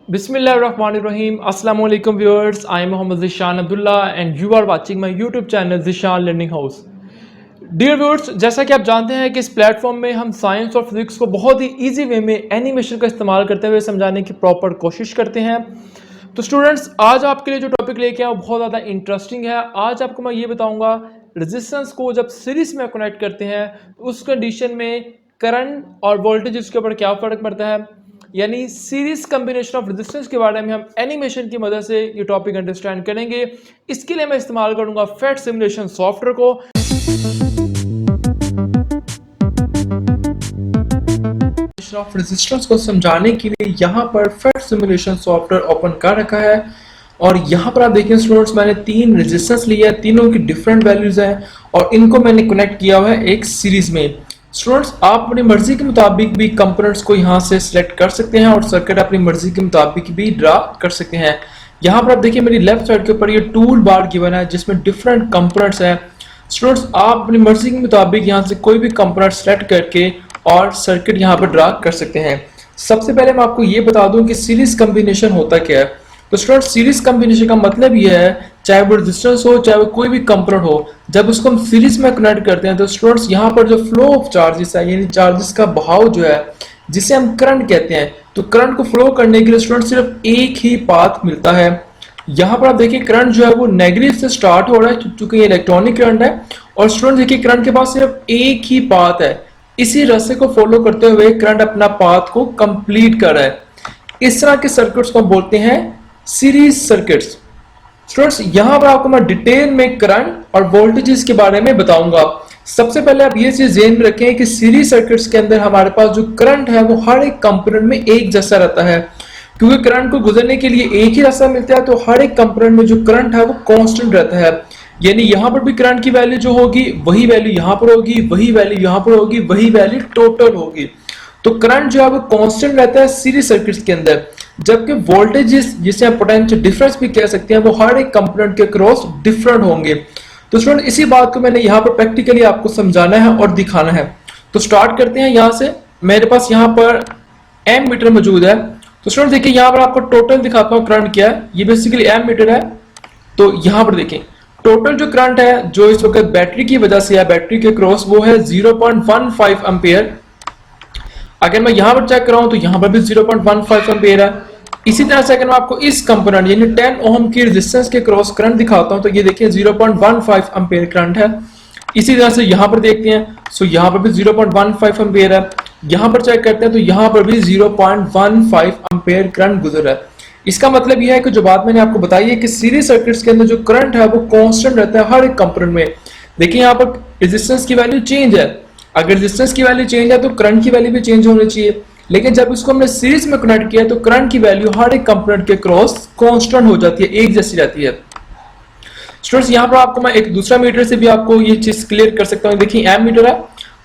Bismillahirrahmanirrahim. Assalamu alaikum viewers. I am Mohammad Zishan Abdullah and you are watching my YouTube channel Zishan Learning House. Dear viewers, जैसा कि आप जानते हैं कि इस प्लेटफॉर्म में हम साइंस और फिजिक्स को बहुत ही इजी वे में एनिमेशन का इस्तेमाल करते हुए समझाने की प्रॉपर कोशिश करते हैं। तो स्टूडेंट्स, आज आपके लिए जो टॉपिक लेके आया वो बहुत ज़्यादा इंटरेस्टिंग है। आज आपको मैं ये बताऊंगा रेजिस्टेंस को जब सीरीज में कनेक्ट करते हैं तो उस कंडीशन में करंट और वोल्टेज के ऊपर क्या फ़र्क पड़ता है, यानी सीरीज कम्बिनेशन ऑफ रेजिस्टेंस के बारे में हम एनिमेशन की मदद से ये टॉपिक अंडरस्टैंड करेंगे। इसके लिए मैं इस्तेमाल करूंगा फेट सिमुलेशन सॉफ्टवेयर को। ऑफ रेजिस्टेंस को समझाने के लिए यहाँ पर फेट सिमुलेशन सॉफ्टवेयर ओपन कर रखा है और यहाँ पर आप देखें स्टूडेंट्स, मैंने तीन रेजिस्टेंस लिया है, तीनों की डिफरेंट वैल्यूज हैं और इनको मैंने कनेक्ट किया हुआ है एक सीरीज में। स्टूडेंट्स, आप अपनी मर्जी के मुताबिक भी कंपोनेंट्स को यहाँ से सिलेक्ट कर सकते हैं और सर्किट अपनी मर्जी के मुताबिक भी ड्रा कर सकते हैं। यहाँ पर आप देखिए मेरी लेफ्ट साइड के ऊपर ये टूल बार गिवन है जिसमें डिफरेंट कंपोनेंट्स हैं। स्टूडेंट्स, आप अपनी मर्जी के मुताबिक यहाँ से कोई भी कंपोनेंट सेलेक्ट करके और सर्किट यहाँ पर ड्रा कर सकते हैं। सबसे पहले मैं आपको ये बता दूं कि सीरीज कम्बिनेशन होता क्या है। तो स्टूडेंट्स, सीरीज कम्बिनेशन का मतलब ये है, चाहे वो रेजिस्टेंस हो चाहे वो कोई भी कंपोनेंट हो, जब उसको हम सीरीज में कनेक्ट करते हैं तो स्टूडेंट्स यहाँ पर जो फ्लो ऑफ चार्जेस है, यानी चार्जेस का बहाव जो है जिसे हम करंट कहते हैं, तो करंट को फ्लो करने के लिए स्टूडेंट्स सिर्फ एक ही पाथ मिलता है। यहाँ पर आप देखिए करंट जो है वो नेगेटिव से स्टार्ट हो रहा है क्योंकि ये इलेक्ट्रॉनिक करंट है और स्टूडेंट देखिए करंट के पास सिर्फ एक ही पाथ है। इसी रास्ते को फॉलो करते हुए करंट अपना पाथ को कंप्लीट कर रहा है। इस तरह के सर्किट्स को हम बोलते हैं सीरीज सर्किट्स। स्टूडेंट्स, यहां पर आपको मैं डिटेल में करंट और वोल्टेजेस के बारे में बताऊंगा। सबसे पहले आप ये चीज ध्यान रखें कि सीरीज सर्किट्स के अंदर हमारे पास जो करंट है वो हर एक कंपोनेंट में एक जैसा रहता है, क्योंकि करंट को गुजरने के लिए एक ही रास्ता मिलता है। तो हर एक कंपोनेंट में जो करंट है वो कांस्टेंट रहता है, यानी यहां पर भी करंट की वैल्यू जो होगी वही वैल्यू यहां पर होगी, वही वैल्यू यहां पर होगी, वही वैल्यू टोटल होगी। तो करंट जो है वो कांस्टेंट रहता है सीरीज सर्किट्स के अंदर, जबकि वोल्टेजेस जिसे हम पोटेंशियल डिफरेंस भी कह सकते हैं वो हर एक कंपोनेंट के क्रॉस डिफरेंट होंगे। तो स्टूडेंट, इसी बात को मैंने यहाँ पर प्रैक्टिकली आपको समझाना है और दिखाना है। तो स्टार्ट करते हैं यहाँ से। मेरे पास यहाँ पर एम मीटर मौजूद है। तो स्टूडेंट देखिए यहाँ पर आपको टोटल दिखाता हूँ करंट क्या है। ये बेसिकली एम मीटर है। तो यहाँ पर देखें टोटल जो करंट है जो इस वक्त बैटरी की वजह से है, बैटरी के क्रॉस, वो है 0.15 एम्पियर। अगर मैं यहां पर चेक कराऊं तो यहां पर भी 0.15 एम्पियर है। इसी तरह से अगर मैं आपको इस कंपोनेंट यानी 10 ओम की रेजिस्टेंस के क्रॉस करंट दिखाता हूं तो ये देखिए 0.15 एम्पियर करंट है। इसी तरह से यहां पर देखते हैं, सो यहां पर भी 0.15 एम्पियर है। यहां पर चेक करते हैं तो यहां पर भी 0.15 एम्पियर करंट गुजर रहा है। इसका मतलब यह है कि जो बात मैंने आपको बताई है कि सीरीज सर्किट्स के अंदर जो करंट है वो कांस्टेंट रहता है हर एक कंपोनेंट में। देखिए यहाँ पर रेजिस्टेंस की वैल्यू चेंज है। अगर रेजिस्टेंस की वैल्यू चेंज है तो करंट की वैल्यू भी चेंज होनी चाहिए, लेकिन जब इसको हमने सीरीज में कनेक्ट किया तो करंट की वैल्यू हर एक कंपोनेंट के क्रॉस कांस्टेंट हो जाती है, एक जैसी रहती है। स्टूडेंट्स, यहाँ पर आपको मैं एक दूसरा मीटर से भी आपको ये चीज क्लियर कर सकता हूँ। देखिए एम मीटर है।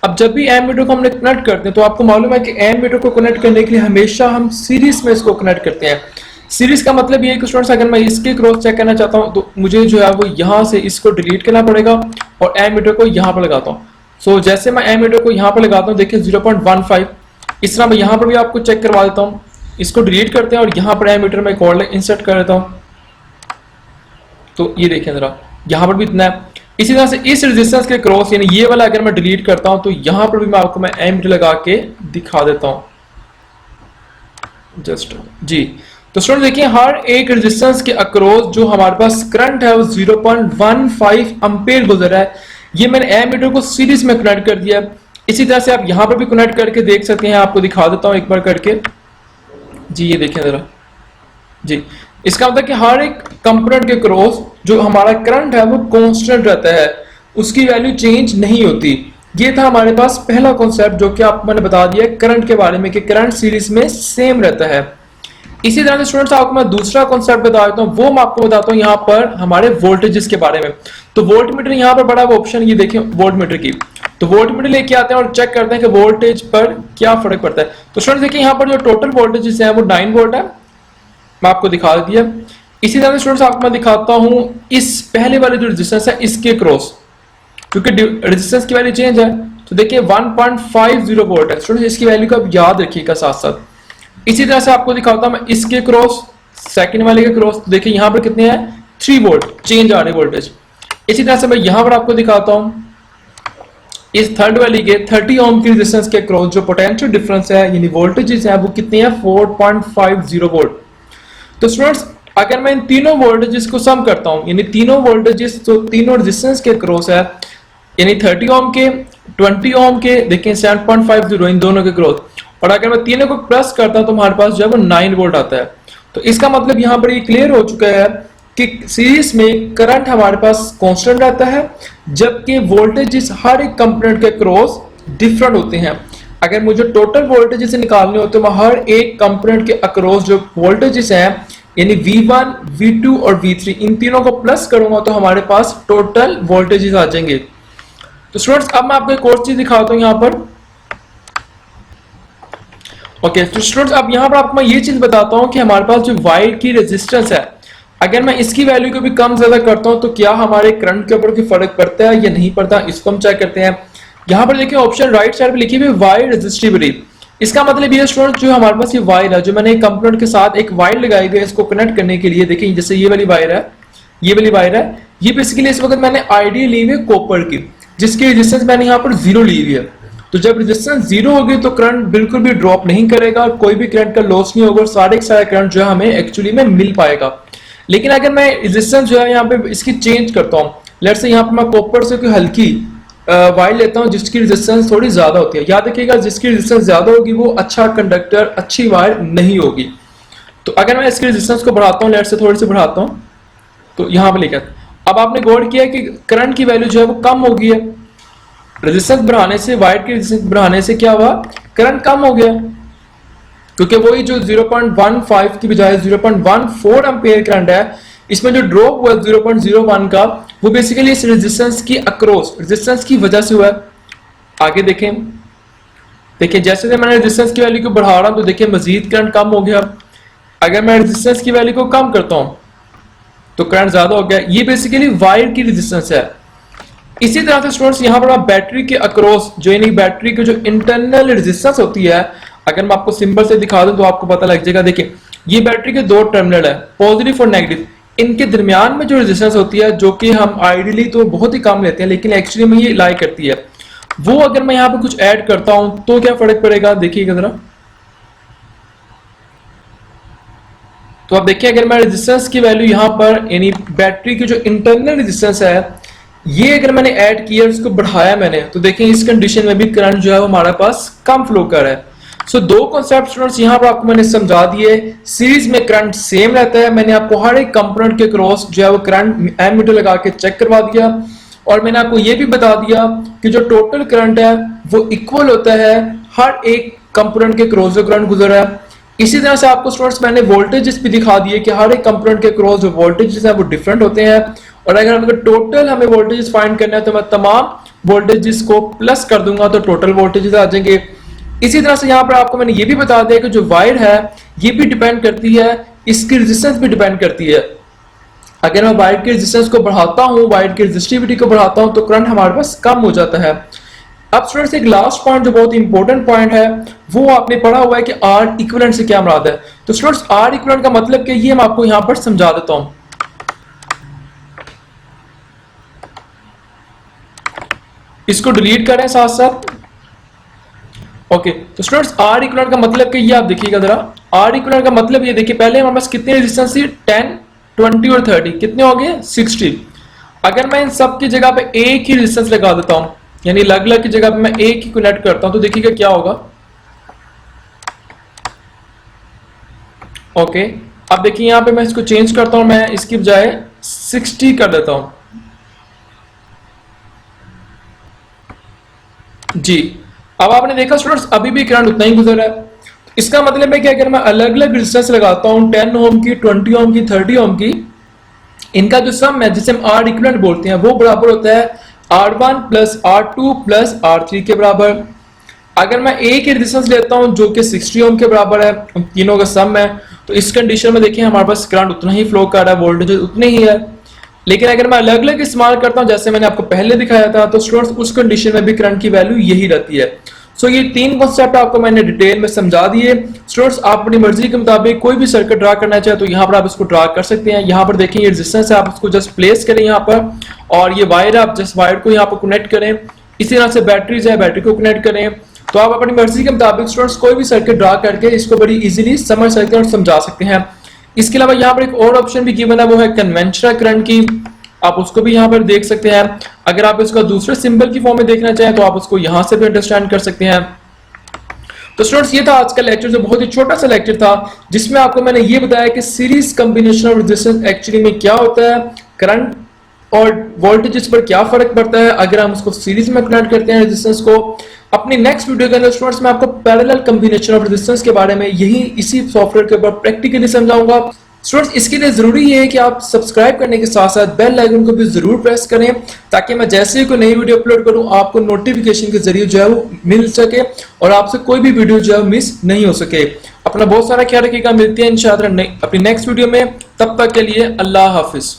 अब जब भी एम मीटर को हमने कनेक्ट करते हैं तो आपको मालूम है कि एम मीटर को कनेक्ट करने के लिए हमेशा हम सीरीज में इसको कनेक्ट करते हैं। सीरीज का मतलब ये है कि स्टूडेंट्स अगर मैं इसके क्रॉस चेक करना चाहता हूं तो मुझे जो है वो यहां से इसको डिलीट करना पड़ेगा और एम मीटर को यहां पर लगाता हूं। सो जैसे मैं एम मीटर को यहां पर लगाता हूं, देखिए 0.15। इस तरह मैं यहां पर भी आपको चेक करवा देता हूं। इसको डिलीट करते हैं और यहां पर एम मीटर में कॉर्ड इंसर्ट कर देता हूं। तो ये देखिए जरा, यहां पर भी इतना है। इसी तरह से इस रेजिस्टेंस के क्रॉस यानी ये वाला अगर मैं डिलीट करता हूं तो यहां पर भी मैं आपको एम मीटर लगा के दिखा देता हूं जस्ट जी। तो स्टूडेंट देखिए हर एक रेजिस्टेंस के अक्रॉस जो हमारे पास करंट है वो 0.15 एम्पियर गुजर रहा है। ये मैंने एम मीटर को सीरीज में कनेक्ट कर दिया। इसी तरह से आप यहां पर भी कनेक्ट करके देख सकते हैं। आपको दिखा देता हूं एक बार करके जी। ये देखें जरा जी। इसका मतलब कि हर एक कंपोनेंट के क्रॉस जो हमारा करंट है वो कांस्टेंट रहता है, उसकी वैल्यू चेंज नहीं होती। ये था हमारे पास पहला कॉन्सेप्ट जो कि आपको मैंने बता दिया करंट के बारे में कि करंट सीरीज में सेम रहता है। इसी तरह से स्टूडेंट्स आपको मैं दूसरा कॉन्सेप्ट बता देता हूं, वो मैं आपको बताता हूं यहाँ पर हमारे वोल्टेजेस के बारे में। तो वोल्ट मीटर यहाँ पर बड़ा ऑप्शन, ये देखें वोल्ट मीटर की। तो वोल्ट मीटर लेके आते हैं और चेक करते हैं कि वोल्टेज पर क्या फर्क पड़ता है। तो स्टूडेंट्स देखिए यहाँ पर जो टोटल वोल्टेज है वो 9 वोल्ट है। मैं आपको दिखा दिया। इसी तरह से स्टूडेंट्स आपको मैं दिखाता हूँ इस पहले वाले जो रेजिस्टेंस है इसके क्रॉस, क्योंकि रेजिस्टेंस की वैल्यू चेंज है। तो देखिए 1.50 वोल्ट है। स्टूडेंट्स इसकी वैल्यू को आप याद रखिएगा साथ साथ। इसी तरह से आपको दिखाता हूं मैं इसके क्रॉस, सेकंड वाले के क्रॉस। तो देखिए यहां पर कितने हैं, 3 वोल्ट चेंज आ रहे वोल्टेज। इसी तरह से मैं यहां पर आपको दिखाता हूं इस थर्ड वाली के 30 ओम की रेजिस्टेंस के क्रॉस जो पोटेंशियल डिफरेंस है यानी वोल्टेजेस है वो कितने हैं, 4.50 वोल्ट। तो स्टूडेंट्स अगर मैं इन तीनों वोल्टेजेस को सम करता हूं यानी तीनों वोल्टेजेस तो तीनों रेजिस्टेंस के क्रॉस है यानी 30 ओम के, 20 ओम के, देखिए 7.50 इन दोनों के क्रॉस, और अगर मैं तीनों को प्लस करता हूं तो हमारे पास जो है वो 9 वोल्ट आता है। तो इसका मतलब यहां पर ये क्लियर हो चुका है कि सीरीज में करंट हमारे पास कांस्टेंट रहता है जबकि वोल्टेजेस हर एक कंपोनेंट के क्रॉस डिफरेंट होते हैं। अगर मुझे टोटल वोल्टेजेस निकालने हो तो मैं हर एक कंपोनेंट के अक्रॉस जो वोल्टेजेस हैं यानी V1, V2 और V3 इन तीनों को प्लस करूंगा तो हमारे पास टोटल वोल्टेजेस आ जाएंगे। तो स्टूडेंट्स अब मैं आपको एक और चीज दिखाता हूं यहां पर। ओके तो स्टूडेंट्स अब यहां पर आपको मैं ये चीज बताता हूं कि हमारे पास जो वायर की रेजिस्टेंस है अगर मैं इसकी वैल्यू को भी कम ज्यादा करता हूं तो क्या हमारे करंट के ऊपर कोई फर्क पड़ता है या नहीं पड़ता, इसको हम चेक करते हैं। यहां पर देखिए ऑप्शन राइट साइड पे लिखी हुई वायर रेजिस्टिविटी। इसका मतलब ये स्टूडेंट जो हमारे पास ये वायर है जो मैंने एक कंपोनेंट के साथ एक वायर लगाई गई है इसको कनेक्ट करने के लिए, देखिए जैसे ये वाली वायर है, ये वाली वायर है, ये बेसिकली इस वक्त मैंने आईडी ली हुई है कॉपर की जिसकी रेजिस्टेंस मैंने यहाँ पर 0 ली हुई है। तो जब रेजिस्टेंस 0 होगी तो करंट बिल्कुल भी ड्रॉप नहीं करेगा, कोई भी करंट का लॉस नहीं होगा और सारे के सारे करंट जो है हमें एक्चुअली में मिल पाएगा। लेकिन अगर मैं रेजिस्टेंस जो है यहाँ पे इसकी चेंज करता हूँ, लेट्स से यहाँ पे मैं कॉपर से कोई हल्की वायर लेता हूँ जिसकी रेजिस्टेंस थोड़ी ज्यादा होती है, याद रखिएगा जिसकी रेजिस्टेंस ज्यादा होगी वो अच्छा कंडक्टर, अच्छी वायर नहीं होगी। तो अगर मैं इसकी रेजिस्टेंस को बढ़ाता हूँ, लेट्स से थोड़ी सी बढ़ाता हूँ, तो यहाँ पे लेकर अब आपने गौर किया कि करंट की वैल्यू जो है वो कम हो गई है। रेजिस्टेंस बढ़ाने से, वायर की रेजिस्टेंस बढ़ाने से क्या हुआ, करंट कम हो गया क्योंकि वही जो 0.15 की बजाय 0.14 एम्पीयर करंट है इसमें जो ड्रॉप हुआ 0.01 का वो बेसिकली इस रेजिस्टेंस की अक्रॉस रेजिस्टेंस की वजह से हुआ है। आगे देखें, देखिए जैसे मैंने रेजिस्टेंस की वैल्यू को बढ़ा रहा हूं तो देखिए मजीद करंट कम हो गया। अगर मैं रेजिस्टेंस की वैल्यू को कम करता हूं तो करंट ज्यादा हो गया। ये बेसिकली वायर की रेजिस्टेंस है। इसी तरह से स्टूडेंट्स यहां पर आप बैटरी के अक्रॉस जो यानी बैटरी की जो इंटरनल रेजिस्टेंस होती है, अगर मैं आपको सिंबल से दिखा दूं तो आपको पता लग जाएगा। देखिए ये बैटरी के दो टर्मिनल है, पॉजिटिव और नेगेटिव, इनके दरमियान में जो रेजिस्टेंस होती है जो कि हम आइडियली तो बहुत ही कम लेते हैं लेकिन एक्चुअली में ये लाई करती है, वो अगर मैं यहाँ पे कुछ ऐड करता हूं तो क्या फर्क पड़ेगा, देखिएगा जरा। तो आप देखिए अगर मैं रेजिस्टेंस की वैल्यू यहाँ पर यानी बैटरी की जो इंटरनल रेजिस्टेंस है ये अगर मैंने ऐड किया उसको बढ़ाया मैंने, तो देखिए इस कंडीशन में भी करंट जो है वो हमारे पास कम फ्लो कर रहा है। सो दो कॉन्सेप्ट स्टूडेंट्स यहाँ पर आपको मैंने समझा दिए। सीरीज में करंट सेम रहता है, मैंने आपको हर एक कंपोनेंट के क्रॉस जो है वो करंट एमीटर लगा के चेक करवा दिया और मैंने आपको ये भी बता दिया कि जो टोटल करंट है वो इक्वल होता है हर एक कंपोनेंट के क्रॉस जो करंट गुजर रहा है। इसी तरह से आपको स्टूडेंट्स मैंने वोल्टेजेस भी दिखा दिए कि हर एक कंपोनेंट के क्रॉस जो वोल्टेजेस है वो डिफरेंट होते हैं और अगर टोटल हमें वोल्टेजेस फाइंड करना है तो मैं तमाम वोल्टेजेस को प्लस कर दूंगा तो टोटल वोल्टेजेस आ जाएंगे। इसी तरह से यहाँ पर आपको मैंने ये भी बता दिया कि जो वायर है ये भी डिपेंड करती है, इसकी रेजिस्टेंस भी डिपेंड करती है। अगर मैं वायर की रेजिस्टेंस को बढ़ाता हूँ, वायर की रेजिस्टिविटी को बढ़ाता हूँ तो करंट हमारे पास कम हो जाता है। अब स्टूडेंट्स एक लास्ट पॉइंट जो बहुत इंपॉर्टेंट पॉइंट है वो आपने पढ़ा हुआ है कि आर इक्विवेलेंट से क्या मुराद है। तो स्टूडेंट्स आर इक्विवेलेंट का मतलब कि ये मैं आपको यहां पर समझा देता हूं। इसको डिलीट करें साथ साथ। ओके तो स्टूडेंट्स आर इक्विवेलेंट का मतलब कि ये आप देखिएगा जरा, आर इक्विवेलेंट का मतलब ये देखिए पहले हमारे पास कितने रेजिस्टेंस थी 10, 20 और 30, कितने हो गए 60। अगर मैं इन सब की जगह पे एक ही रेजिस्टेंस लगा देता हूं यानी अलग अलग की जगह पे मैं एक ही कनेक्ट करता हूं तो देखिएगा क्या होगा। ओके अब देखिए यहां पे मैं इसको चेंज करता हूं, मैं इसकी बजाय 60 कर देता हूं जी। अब आपने देखा स्टूडेंट्स अभी भी करंट उतना ही गुजर रहा है। इसका मतलब है कि अगर मैं अलग अलग रेजिस्टेंस लगाता हूं 10 ओम की, 20 ओम की, 30 ओम की, इनका जो सम है जिसे हम आर इक्विवेलेंट बोलते हैं वो बराबर होता है R1 plus R2 plus R3 के बराबर। अगर मैं एक ही रेजिस्टेंस लेता हूं जो कि 60 ओम के बराबर है, उन तीनों का सम है, तो इस कंडीशन में देखिए हमारे पास करंट उतना ही फ्लो कर रहा है, वोल्टेज उतने ही है। लेकिन अगर मैं अलग अलग इस्तेमाल करता हूं जैसे मैंने आपको पहले दिखाया था तो स्टूडेंट्स उस कंडीशन में भी करंट की वैल्यू यही रहती है। सो ये तीन कॉन्सेप्ट आपको मैंने डिटेल में समझा दिए। स्टूडेंट्स आप अपनी मर्जी के मुताबिक कोई भी सर्किट ड्रा करना चाहे तो यहाँ पर आप इसको ड्रा कर सकते हैं। यहाँ पर देखें ये रेजिस्टेंस है, आप इसको जस्ट प्लेस करें यहाँ पर, और ये वायर आप जस्ट वायर को यहाँ पर कनेक्ट करें। इसी तरह से बैटरीज है, बैटरी को कनेक्ट करें। तो आप अपनी मर्जी के मुताबिक स्टूडेंट्स कोई भी सर्किट ड्रा करके इसको बड़ी इजीली समझ सकते हैं और समझा सकते हैं। इसके अलावा यहाँ पर एक और ऑप्शन भी गिवन है, वो है कन्वेंशनल करंट की, आप उसको भी यहाँ पर देख सकते हैं। अगर आप इसका दूसरे सिंबल की फॉर्म में देखना चाहें तो आप उसको यहाँ से भी अंडरस्टैंड कर सकते हैं। तो स्टूडेंट्स ये था आज का लेक्चर, जो बहुत ही छोटा सा लेक्चर था, जिसमें आपको मैंने ये बताया कि series combination of resistance actually में क्या होता है, करंट और वोल्टेजेस पर क्या फर्क पड़ता है अगर हम उसको सीरीज में कनेक्ट करते हैं रेजिस्टेंस को। अपनी नेक्स्ट वीडियो के अंदर स्टूडेंट्स मैं आपको पैरेलल कॉम्बिनेशन ऑफ रेजिस्टेंस के बारे में इसी सॉफ्टवेयर के ऊपर प्रैक्टिकली समझाऊंगा। स्टूडेंट्स इसके लिए जरूरी है कि आप सब्सक्राइब करने के साथ साथ बेल आइकन को भी जरूर प्रेस करें, ताकि मैं जैसे ही कोई नई वीडियो अपलोड करूं आपको नोटिफिकेशन के जरिए जो है वो मिल सके और आपसे कोई भी वीडियो जो है मिस नहीं हो सके। अपना बहुत सारा ख्याल रखिएगा, मिलते हैं इंशाअल्लाह अपनी नेक्स्ट वीडियो में। तब तक के लिए अल्लाह हाफिज।